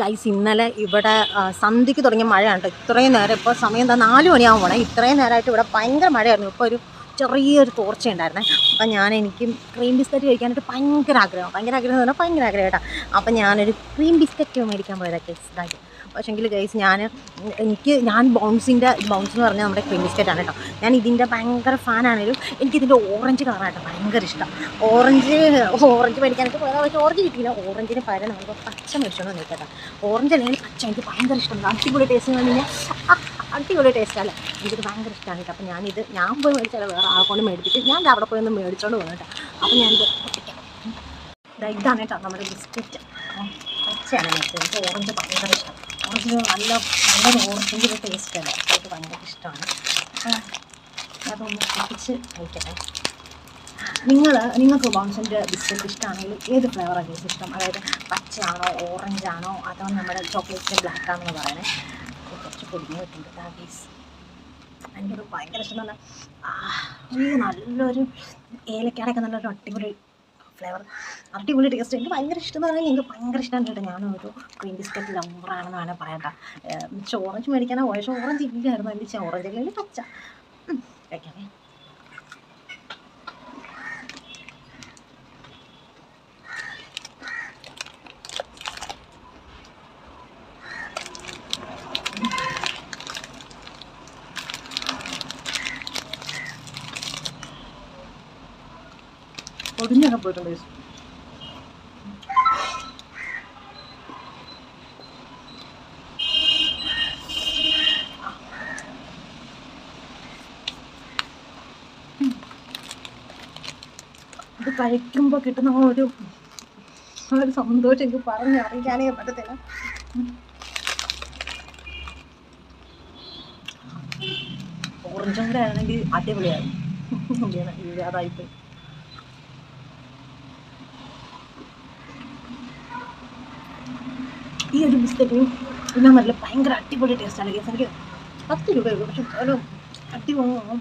Guys ഇന്നലെ ഇവിടെ സന്ധ്യയ്ക്ക് തുടങ്ങിയ മഴയാണ് കേട്ടോ. ഇത്രയും നേരം ഇപ്പോൾ സമയം എന്താ 4 മണിയാകും പോകണം. ഇത്രയും നേരമായിട്ട് ഇവിടെ ഭയങ്കര മഴയായിരുന്നു. ഇപ്പോൾ ഒരു ചെറിയൊരു തോർച്ച ഉണ്ടായിരുന്നേ. അപ്പം എനിക്ക് ക്രീം ബിസ്ക്കറ്റ് കഴിക്കാനായിട്ട് ഭയങ്കര ആഗ്രഹം എന്ന് പറഞ്ഞാൽ ഭയങ്കര ആഗ്രഹം കേട്ടോ. അപ്പം ഞാനൊരു ക്രീം ബിസ്ക്കറ്റ് മേടിക്കാൻ പോയതൊക്കെ ഇതായിട്ട്. പക്ഷേങ്കിൽ ഗൈസ് ഞാൻ ബൗൺസ് എന്ന് പറഞ്ഞാൽ നമ്മുടെ ക്രീം ബിസ്ക്കറ്റാണ് കേട്ടോ. ഞാൻ ഇതിൻ്റെ ഭയങ്കര ഫാനാണെങ്കിലും എനിക്കിതിൻ്റെ ഓറഞ്ച് കളറായിട്ട് ഭയങ്കര ഇഷ്ടം. ഓറഞ്ച് മേടിക്കാനായിട്ട് പോയതാണ്. പക്ഷേ ഓറഞ്ച് കിട്ടിയില്ല. ഓറഞ്ചിന് പകരം നമുക്ക് പച്ച മേടിച്ചോണ്ട് നിൽക്കട്ടെ. ഓറഞ്ച് അല്ലെങ്കിൽ പച്ച എനിക്ക് ഭയങ്കര ഇഷ്ടമാണ്. അടിപൊളി ടേസ്റ്റ് എന്ന് പറഞ്ഞാൽ അടിപൊളി ടേസ്റ്റല്ലേ. എനിക്കിത് ഭയങ്കര ഇഷ്ടമാണ് കേട്ടോ. അപ്പം ഞാൻ പോയി മേടിച്ചാൽ വേറെ ആൾക്കൊണ്ട് മേടിച്ചിട്ട് ഞാൻ അവിടെ പോയി ഒന്ന് മേടിച്ചോണ്ട് പോകുന്നു കേട്ടോ. അപ്പം ഞാനിത് ഇതാണ് കേട്ടോ നമ്മുടെ ബിസ്ക്കറ്റ്. പച്ചയാണ് മേടിച്ചത്. എനിക്ക് ഓറഞ്ച് ഭയങ്കര ഇഷ്ടം. ഓറഞ്ചിന് നല്ലൊരു ഓറഞ്ചിൻ്റെ ടേസ്റ്റാണ്. എനിക്ക് ഭയങ്കര ഇഷ്ടമാണ്. അതൊന്ന് പൊട്ടിച്ച് കഴിക്കട്ടെ. നിങ്ങൾക്ക് ബൗൺസിൻ്റെ ബിസ്ക്കറ്റ് ഇഷ്ടമാണെങ്കിൽ ഏത് ഫ്ലേവറാണ് ഇഷ്ടം? അതായത് പച്ചയാണോ, ഓറഞ്ചാണോ, അതോ നമ്മുടെ ചോക്ലേറ്റ് ബ്ലാക്കാണെന്ന് പറയണേ. കുറച്ച് പൊടിഞ്ഞ് വെക്കുന്നുണ്ട് ഗീസ്. എനിക്കത് ഭയങ്കര ഇഷ്ടം എന്ന് പറഞ്ഞാൽ നല്ലൊരു ഏലക്കാടൊക്കെ നല്ലൊരു അടിപൊളി ഫ്ലേവർ, അടിപൊളി ടേസ്റ്റ്. എനിക്ക് ഭയങ്കര ഇഷ്ടം എന്ന് പറഞ്ഞാൽ എനിക്ക് ഭയങ്കര ഇഷ്ടമാണ് കേട്ടോ. ഞാനൊരു ക്രീം ബിസ്ക്കറ്റ് ലവറാണെന്ന് വേണേൽ പറയട്ടെ. ഓറഞ്ച് മേടിക്കാനോ പക്ഷേ ഓറഞ്ച് ഇല്ലായിരുന്നു. എൻ്റെ ഓറഞ്ച് അല്ലെങ്കിൽ പച്ച കഴിക്കാമേ. ഒടിഞ്ഞൊക്കെ പോയിട്ടുണ്ട്. ഇത് കഴിക്കുമ്പോൾ കിട്ടുന്ന ഒരു സന്തോഷം എനിക്ക് പറഞ്ഞറിയിക്കാനേ പറ്റത്തില്ല. ഓറഞ്ചും കൂടെ ആണെങ്കിൽ അടിപൊളിയായി. അതായിപ്പോയി. ഈ ഒരു ബിസ്ക്കറ്റിന് പിന്നെ നല്ല ഭയങ്കര അടിപൊളി ടേസ്റ്റാണ്. എനിക്ക് 10 രൂപയുള്ളൂ. പക്ഷെ ഒരു അടിപൊളി